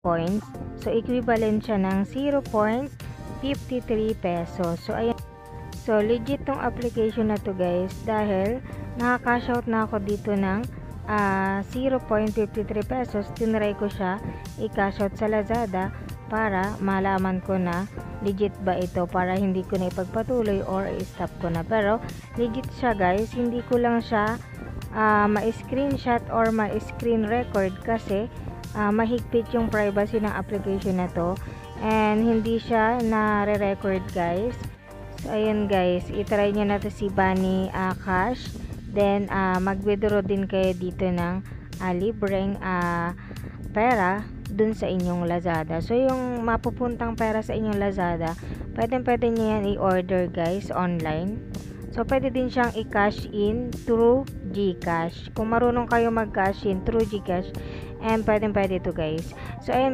points. So, equivalent siya ng 0.53 pesos. So, ayan. So, legit tong application na to guys dahil nakaka-cash out na ako dito ng 0.53 pesos. Tinry ko siya i-cash out sa Lazada para malaman ko na legit ba ito para hindi ko na ipagpatuloy or i-stop ko na. Pero, legit siya guys. Hindi ko lang siya ma-screenshot or ma-screen record kasi mahigpit yung privacy ng application na to and hindi siya na-record guys. So ayun guys, itry nyo na to si Bunny Cash, then mag-withdraw din kayo dito ng libreng pera dun sa inyong Lazada. So yung mapupuntang pera sa inyong Lazada, pwede nyo yan i-order guys online. So pwede din siyang i-cash in through GCash. Kung marunong kayo mag-cash in through GCash, and pwede ito guys. So ayun.